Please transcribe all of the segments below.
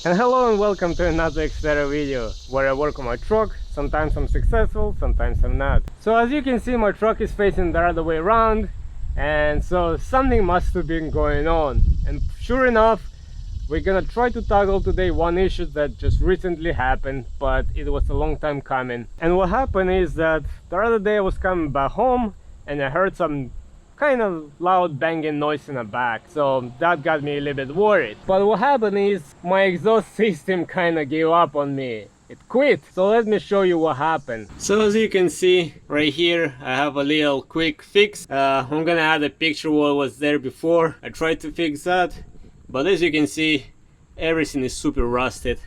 And hello and welcome to another Xterra video where I work on my truck. Sometimes I'm successful, sometimes I'm not. So as you can see, my truck is facing the other way around, and so something must have been going on. And sure enough, we're gonna try to tackle today one issue that just recently happened, but it was a long time coming. And what happened is that the other day I was coming back home and I heard some kind of loud banging noise in the back, so that got me a little bit worried. But what happened is my exhaust system kind of gave up on me. It quit. So let me show you what happened. So as you can see right here, I have a little quick fix. I'm gonna add a picture of what was there before. I tried to fix that, but as you can see, everything is super rusted.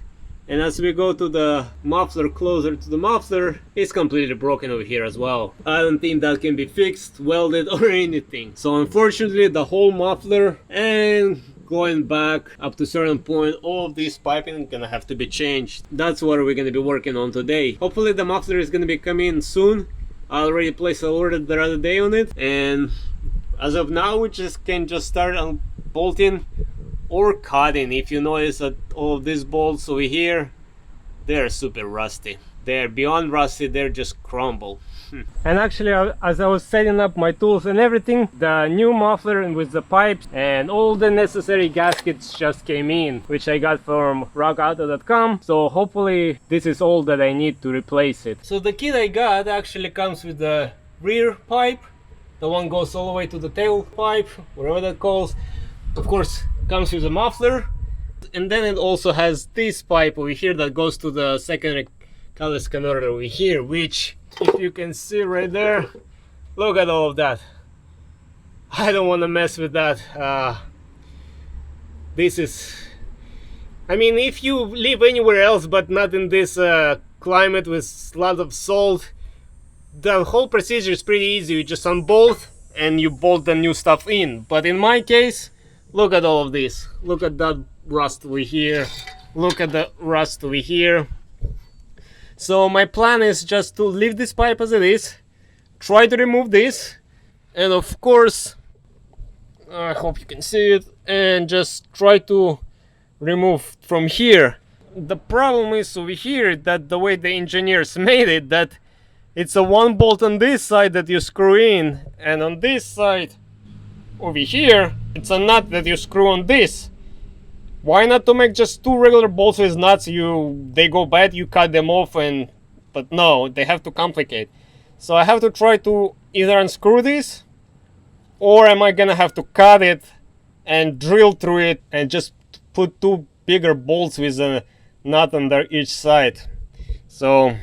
And as we go to the muffler, closer to the muffler, it's completely broken over here as well. I don't think that can be fixed, welded or anything. So unfortunately the whole muffler and going back up to a certain point, all of this piping gonna have to be changed. That's what we're gonna be working on today. Hopefully the muffler is gonna be coming soon. I already placed an order the other day on it, and as of now we can just start bolting or cutting. If you notice that all of these bolts over here, they're super rusty. They're beyond rusty, they're just crumbled. And actually, as I was setting up my tools and everything, the new muffler with the pipes and all the necessary gaskets just came in, which I got from rockauto.com. So hopefully this is all that I need to replace it. So the kit I got actually comes with the rear pipe. The one goes all the way to the tail pipe, whatever that calls. Of course, comes with a muffler, and then it also has this pipe over here that goes to the secondary catalyst converter over here, which, if you can see right there, look at all of that. I don't want to mess with that. This is, I mean, if you live anywhere else but not in this climate with a lot of salt, the whole procedure is pretty easy. You just unbolt and you bolt the new stuff in. But in my case, look at all of this. Look at that rust over here. Look at the rust over here. So my plan is just to leave this pipe as it is, try to remove this, and of course, I hope you can see it, and just try to remove from here. The problem is over here that the way the engineers made it, that it's a one bolt on this side that you screw in, and on this side over here it's a nut that you screw on this. Why not to make just two regular bolts with nuts? They go bad, you cut them off, but no, they have to complicate. So I have to try to either unscrew this, or am I gonna have to cut it and drill through it and just put two bigger bolts with a nut on each side. So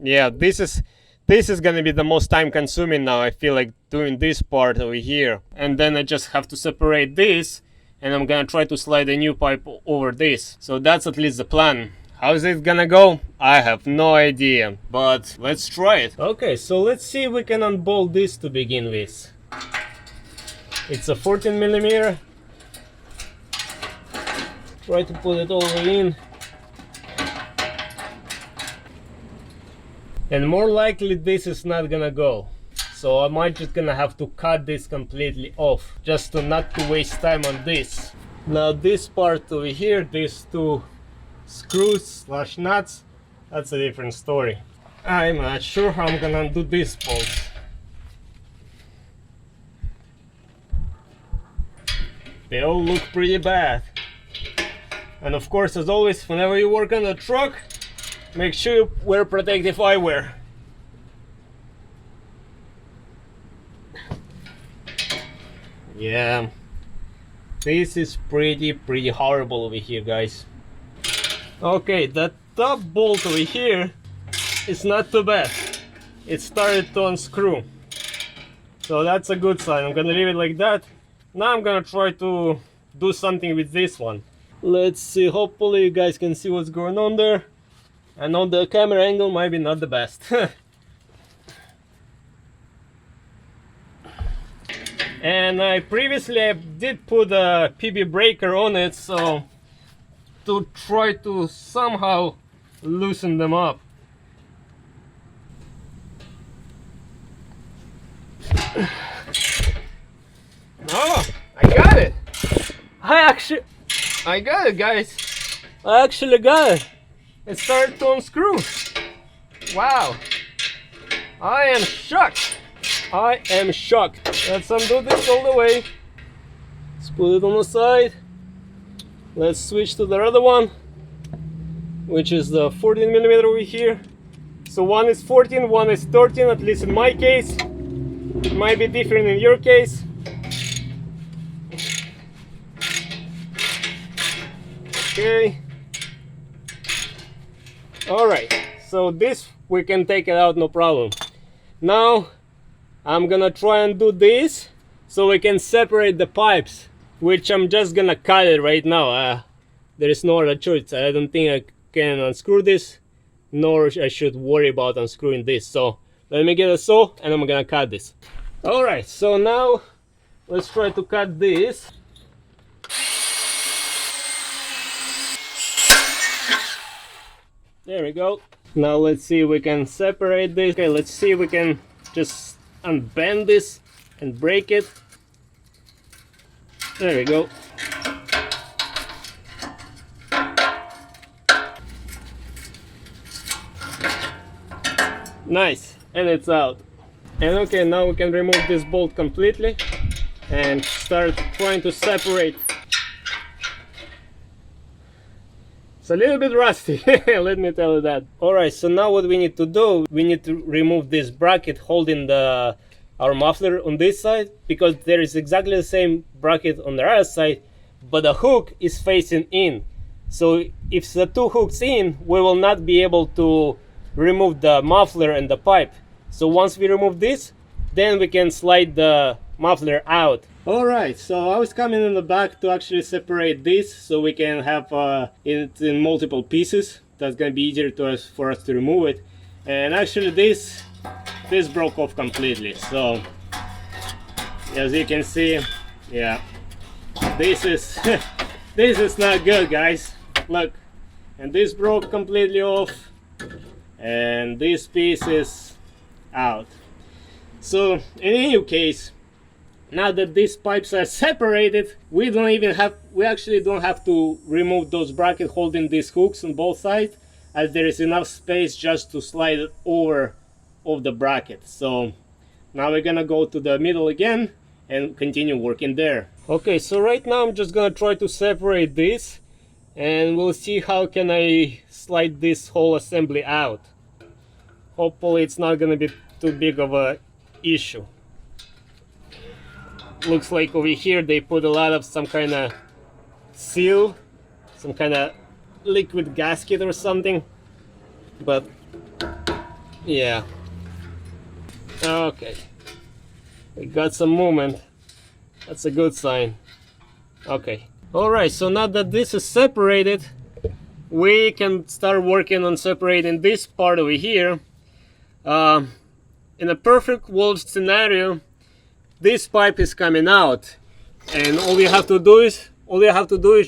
yeah, this is gonna be the most time consuming now. I feel like doing this part over here, and then I just have to separate this, and I'm gonna try to slide a new pipe over this. So that's at least the plan. How is it gonna go? I have no idea, but let's try it. Okay, so let's see if we can unbolt this to begin with. It's a 14mm. Try to put it all the way in. And more likely this is not gonna go. So I might just gonna have to cut this completely off, just to not to waste time on this. Now this part over here, these two screws / nuts, that's a different story. I'm not sure how I'm gonna undo these bolts. They all look pretty bad. And of course, as always, whenever you work on a truck, make sure you wear protective eyewear. Yeah, this is pretty horrible over here, guys. Okay, that top bolt over here is not too bad. It started to unscrew, so that's a good sign. I'm gonna leave it like that. Now I'm gonna try to do something with this one. Let's see, hopefully you guys can see what's going on there. I know the camera angle might be not the best. And I did put a PB breaker on it, so to try to somehow loosen them up. Oh, I got it! I got it, guys. I actually got it. It started to unscrew. Wow. I am shocked. I am shocked. Let's undo this all the way. Let's put it on the side. Let's switch to the other one, which is the 14mm over here. So one is 14, one is 13, at least in my case. It might be different in your case. Okay. Alright, so this we can take it out, no problem. Now I'm gonna try and do this so we can separate the pipes, which I'm just gonna cut it right now. There is no other choice. I don't think I can unscrew this, nor I should worry about unscrewing this. So let me get a saw and I'm gonna cut this. Alright, so now let's try to cut this. There we go. Now let's see if we can separate this. Okay, let's see if we can just unbend this and break it. There we go. Nice, and it's out. And okay, now we can remove this bolt completely and start trying to separate. It's a little bit rusty, let me tell you that. Alright, so now what we need to do, we need to remove this bracket holding our muffler on this side, because there is exactly the same bracket on the other side, but the hook is facing in. So if the two hooks in, we will not be able to remove the muffler and the pipe. So once we remove this, then we can slide the muffler out. Alright, so I was coming in the back to actually separate this so we can have it in multiple pieces. That's gonna be easier for us to remove it. And actually this broke off completely. So as you can see, yeah, this is this is not good, guys. Look, and this broke completely off, and this piece is out. So in any case, now that these pipes are separated, we actually don't have to remove those brackets holding these hooks on both sides, as there is enough space just to slide it over of the bracket. So now we're gonna go to the middle again and continue working there. Okay, so right now I'm just gonna try to separate this, and we'll see how can I slide this whole assembly out. Hopefully it's not gonna be too big of a issue. Looks like over here they put a lot of some kind of seal, some kind of liquid gasket or something, but yeah. Okay, we got some movement. That's a good sign. Okay, alright, so now that this is separated, we can start working on separating this part over here. In a perfect world scenario, this pipe is coming out, and all you have to do is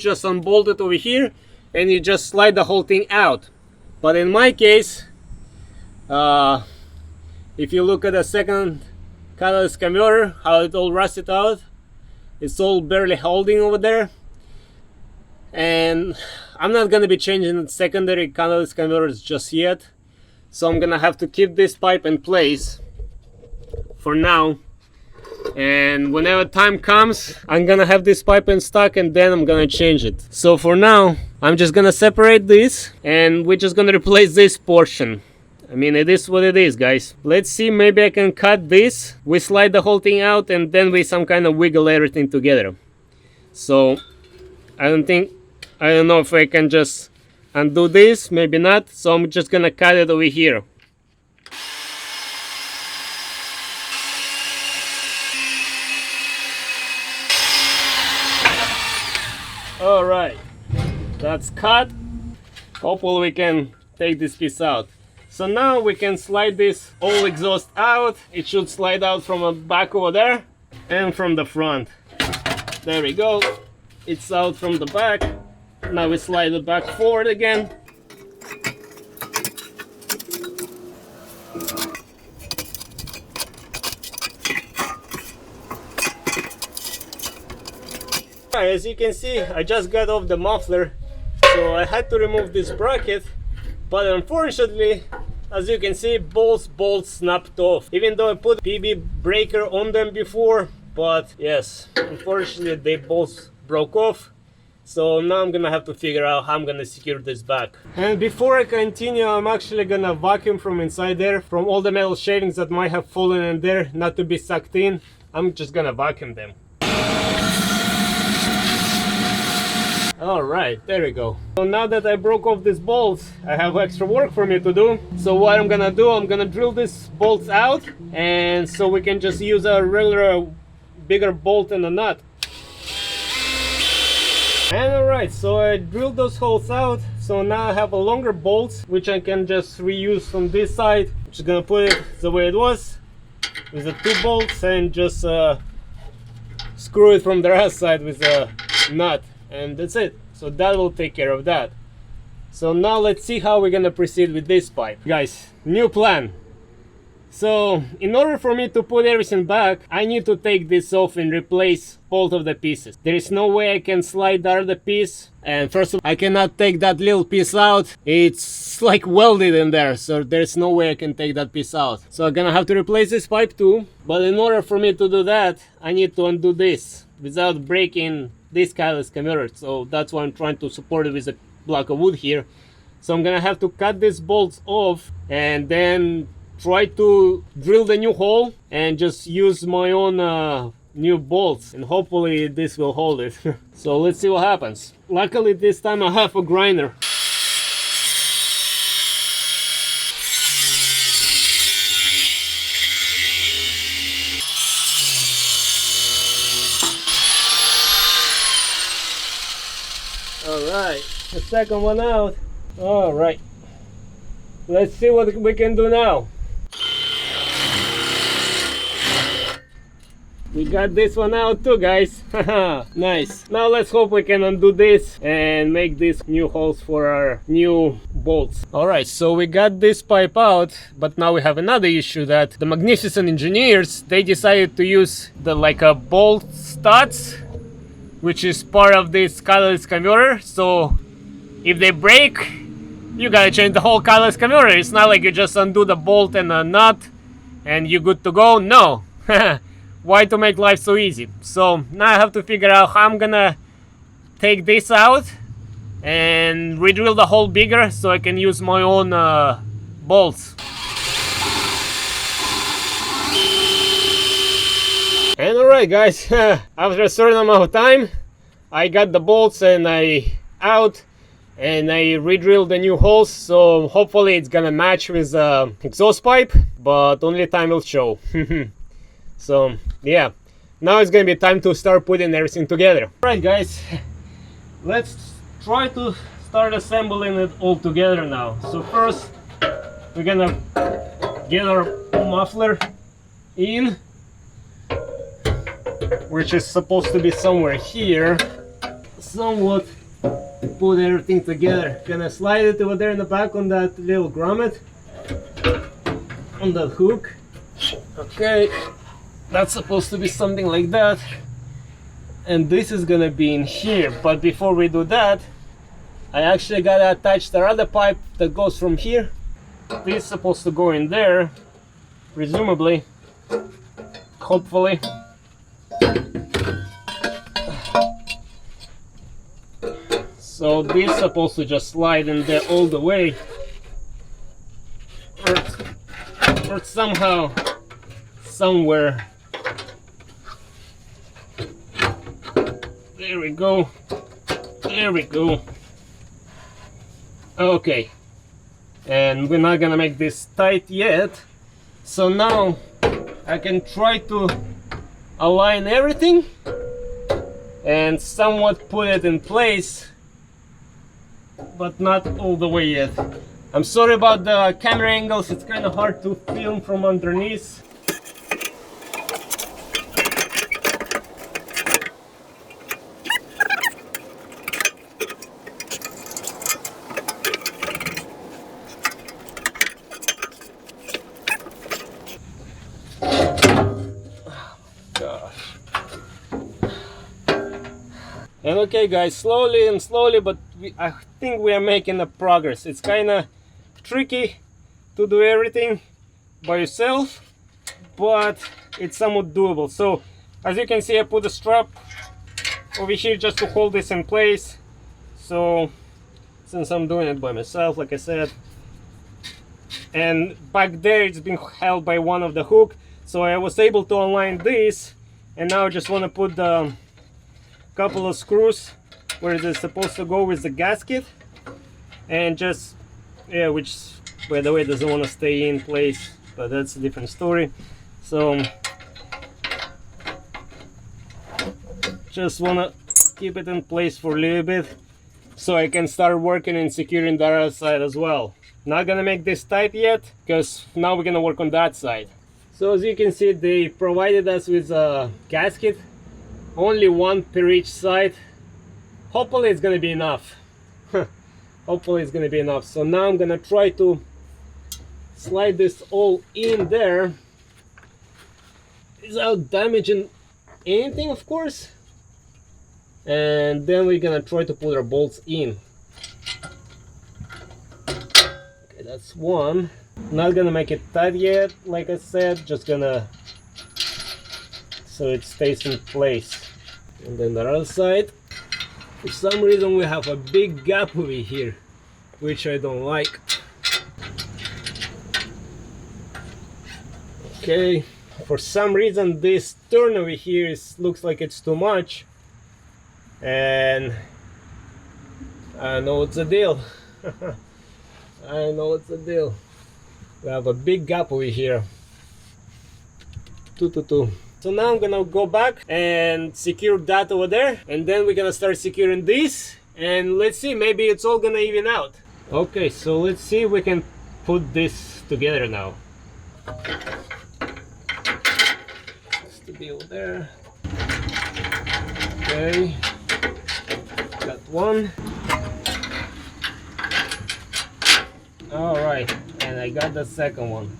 just unbolt it over here, and you just slide the whole thing out. But in my case, if you look at the second catalyst converter, how it all rusted out, it's all barely holding over there, and I'm not gonna be changing the secondary catalyst converters just yet. So I'm gonna have to keep this pipe in place for now, and whenever time comes, I'm gonna have this pipe in stock, and then I'm gonna change it. So for now, I'm just gonna separate this, and we're just gonna replace this portion. I mean, it is what it is, guys. Let's see, maybe I can cut this, we slide the whole thing out, and then we some kind of wiggle everything together. So I don't know if I can just undo this, maybe not. So I'm just gonna cut it over here. Alright, that's cut. Hopefully we can take this piece out. So now we can slide this whole exhaust out. It should slide out from the back over there and from the front. There we go. It's out from the back. Now we slide it back forward again. As you can see, I just got off the muffler so I had to remove this bracket, but unfortunately, as you can see, both bolts snapped off, even though I put PB breaker on them before. But yes, unfortunately they both broke off. So now I'm gonna have to figure out how I'm gonna secure this back. And before I continue, I'm actually gonna vacuum from inside there, from all the metal shavings that might have fallen in there, not to be sucked in. I'm just gonna vacuum them. Alright, there we go. So now that I broke off these bolts, I have extra work for me to do. So what I'm gonna do, I'm gonna drill these bolts out, and so we can just use a regular bigger bolt and a nut. And alright, so I drilled those holes out. So now I have a longer bolt, which I can just reuse from this side. I'm just gonna put it the way it was, with the 2 bolts, and just screw it from the other side with a nut. And that's it. So that will take care of that. So now let's see how we're gonna proceed with this pipe. Guys, new plan. So in order for me to put everything back, I need to take this off and replace both of the pieces. There is no way I can slide the other piece. And first of all, I cannot take that little piece out. It's like welded in there, so there's no way I can take that piece out. So I'm gonna have to replace this pipe too. But in order for me to do that, I need to undo this without breaking this catalyst converter. So that's why I'm trying to support it with a block of wood here. So I'm gonna have to cut these bolts off and then try to drill the new hole and just use my own new bolts, and hopefully this will hold it. So let's see what happens. Luckily this time I have a grinder. Alright, the second one out. Alright, let's see what we can do now. We got this one out too, guys. Nice. Now let's hope we can undo this and make these new holes for our new bolts. Alright, so we got this pipe out, but now we have another issue, that the magnificent engineers, they decided to use the bolt studs, which is part of this catalyst converter. So if they break, you gotta change the whole catalyst converter. It's not like you just undo the bolt and a nut and you're good to go. No. Why to make life so easy? So now I have to figure out how I'm gonna take this out and re-drill the hole bigger so I can use my own bolts. And alright guys, after a certain amount of time, I got the bolts and I re-drilled the new holes, so hopefully it's gonna match with exhaust pipe, but only time will show. So yeah, now it's gonna be time to start putting everything together. Alright guys, let's try to start assembling it all together now. So first we're gonna get our muffler in, which is supposed to be somewhere here. Somewhat put everything together. Gonna slide it over there in the back on that little grommet, on that hook. Okay, that's supposed to be something like that, and this is gonna be in here. But before we do that, I actually gotta attach the other pipe that goes from here. This is supposed to go in there, presumably, hopefully. So this is supposed to just slide in there all the way, or somehow, somewhere. There we go. There we go. Okay. And we're not gonna make this tight yet. So now I can try to align everything and somewhat put it in place, but not all the way yet. I'm sorry about the camera angles, it's kind of hard to film from underneath. And okay guys, slowly and slowly, but I think we are making a progress. It's kind of tricky to do everything by yourself, but it's somewhat doable. So as you can see, I put a strap over here just to hold this in place. So since I'm doing it by myself, like I said, and back there it's been held by one of the hook, so I was able to align this, and now I just want to put the couple of screws where it is supposed to go with the gasket, and just, yeah, which by the way doesn't want to stay in place, but that's a different story. So just want to keep it in place for a little bit so I can start working and securing the other side as well. Not gonna make this tight yet, because now we're gonna work on that side. So as you can see, they provided us with a gasket, only one per each side. Hopefully it's gonna be enough. Hopefully it's gonna be enough. So now I'm gonna try to slide this all in there without damaging anything, of course. And then we're gonna try to put our bolts in. Okay, that's one. Not gonna make it tight yet, like I said, just gonna so it stays in place. And then the other side, for some reason we have a big gap over here, which I don't like. Okay, for some reason this turn over here looks like it's too much, and I know what's the deal. I know what's the deal. We have a big gap over here. 2 to 2. So now I'm gonna go back and secure that over there, and then we're gonna start securing this, and let's see, maybe it's all gonna even out. Okay, so let's see if we can put this together now. It's to be over there. Okay, got one. All right, and I got the second one.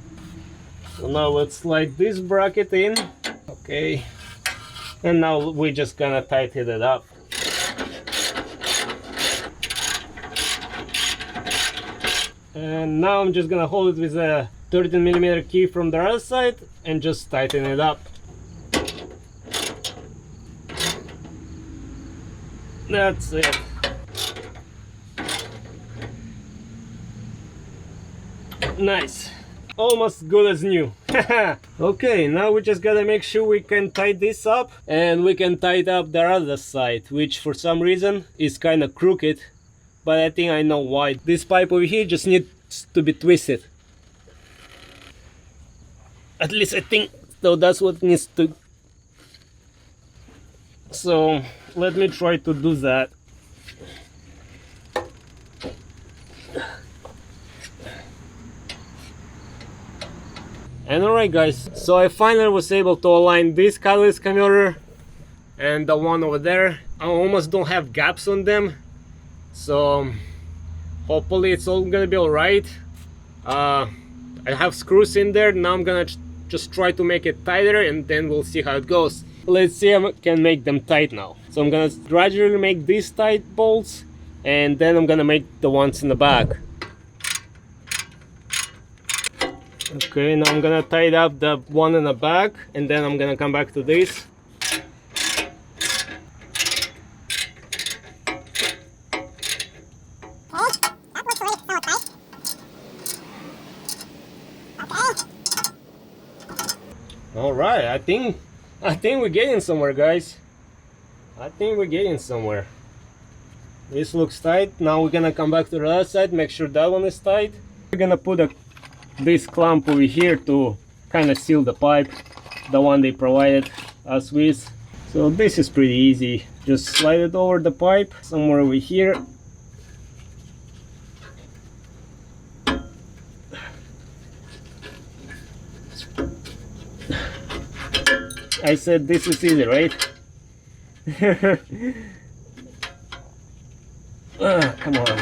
So now let's slide this bracket in. Okay, and now we're just gonna tighten it up. And now I'm just gonna hold it with a 13mm key from the other side and just tighten it up. That's it. Nice. Almost good as new. Okay, now we just gotta make sure we can tie this up, and we can tie it up the other side, which for some reason is kind of crooked, but I think I know why. This pipe over here just needs to be twisted. At least I think so, that's what needs to. So let me try to do that. And alright guys, so I finally was able to align this catalyst converter and the one over there. I almost don't have gaps on them, so hopefully it's all gonna be alright. I have screws in there. Now I'm gonna just try to make it tighter, and then we'll see how it goes. Let's see if I can make them tight now. So I'm gonna gradually make these tight bolts, and then I'm gonna make the ones in the back. Okay, now I'm gonna tie up the one in the back, and then I'm gonna come back to this. All right, I think we're getting somewhere, guys. I think we're getting somewhere. This looks tight. Now we're gonna come back to the other side, make sure that one is tight. We're gonna put this clamp over here to kind of seal the pipe, the one they provided us with. So this is pretty easy. Just slide it over the pipe somewhere over here. I said this is easy, right? Come on.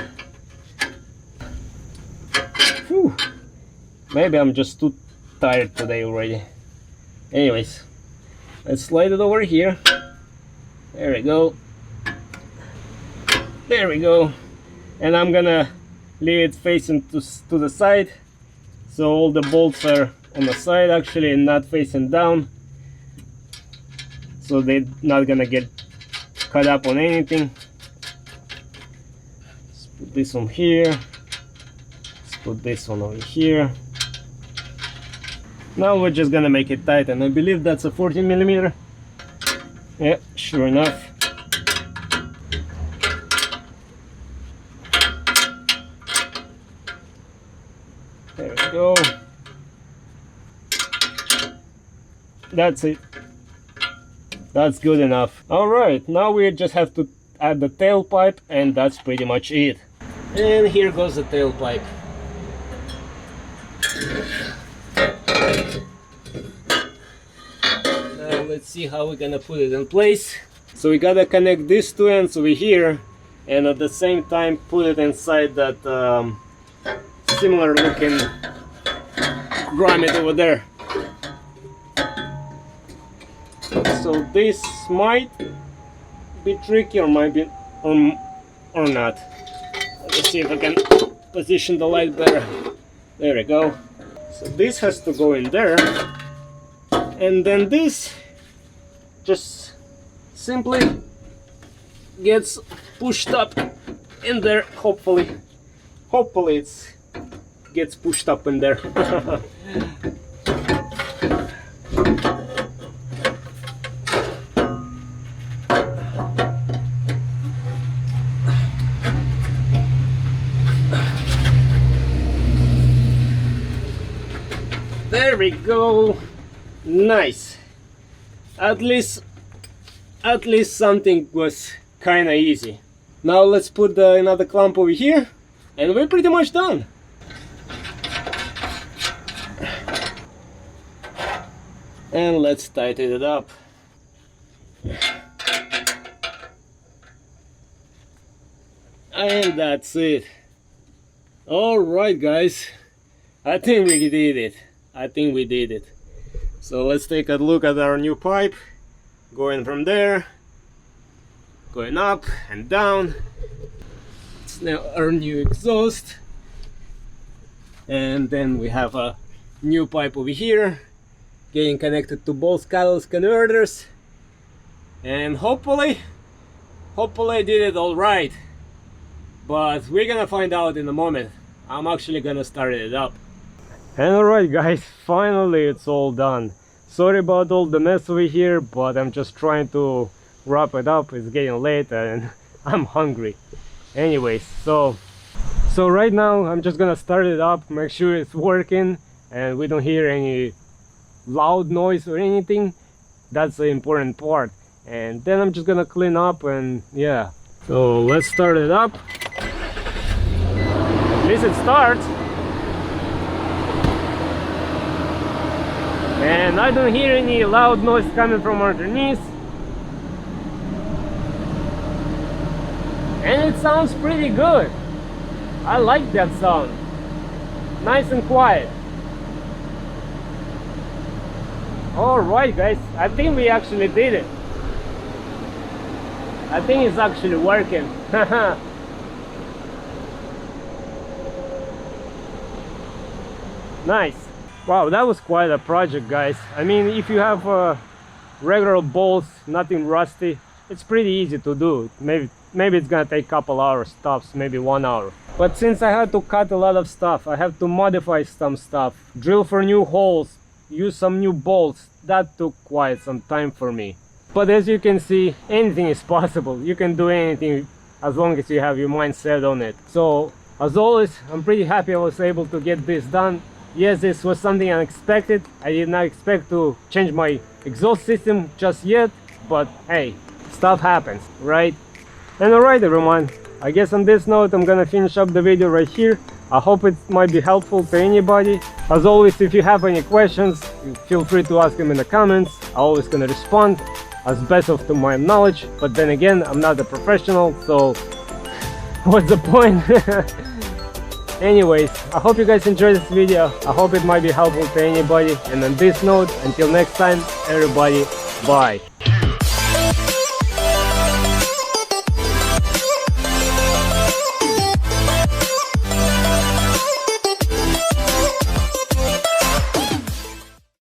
Whew. Maybe I'm just too tired today already. Anyways, let's slide it over here. There we go. There we go. and I'm gonna leave it facing to the side, so all the bolts are on the side actually and not facing down, so they're not gonna get cut up on anything. Let's put this one here, let's put this one over here. Now we're just gonna make it tight, and I believe that's a 14mm. Yeah, sure enough. There we go. That's it. That's good enough. Alright, now we just have to add the tailpipe, and that's pretty much it. And here goes the tailpipe. Now let's see how we're gonna put it in place. So we gotta connect these two ends over here, and at the same time put it inside that similar looking grommet over there. So this might be tricky, or might be or not. Let's see if I can position the light better. There we go. So this has to go in there, and then this just simply gets pushed up in there. Hopefully it gets pushed up in there. There we go. Nice. At least something was kinda easy. Now let's put another clamp over here, and we're pretty much done. And let's tighten it up. And that's it. Alright guys, I think we did it. So let's take a look at our new pipe, going from there, going up and down. It's now our new exhaust, and then we have a new pipe over here getting connected to both catalyst converters, and hopefully I did it all right, but we're gonna find out in a moment. I'm actually gonna start it up. And alright guys, finally it's all done. Sorry about all the mess over here, but I'm just trying to wrap it up. It's getting late and I'm hungry. Anyways, so right now I'm just gonna start it up, make sure it's working and we don't hear any loud noise or anything. That's the important part. And then I'm just gonna clean up, and yeah. So let's start it up. At least it starts. And I don't hear any loud noise coming from underneath. And it sounds pretty good. I like that sound. Nice and quiet. Alright guys, I think we actually did it. I think it's actually working. Nice. Wow, that was quite a project guys. I mean, if you have regular bolts, nothing rusty, it's pretty easy to do. Maybe it's gonna take a couple hours tops, maybe 1 hour. But since I had to cut a lot of stuff, I have to modify some stuff, drill for new holes, use some new bolts. That took quite some time for me. But as you can see, anything is possible. You can do anything as long as you have your mind set on it. So as always, I'm pretty happy I was able to get this done. Yes, this was something unexpected. I did not expect to change my exhaust system just yet, but hey, stuff happens, right? And alright everyone, I guess on this note I'm gonna finish up the video right here. I hope it might be helpful to anybody. As always, if you have any questions, feel free to ask them in the comments. I'm always gonna respond as best of to my knowledge, but then again, I'm not a professional, so what's the point? Anyways, I hope you guys enjoyed this video. I hope it might be helpful to anybody. And on this note, until next time, everybody, bye.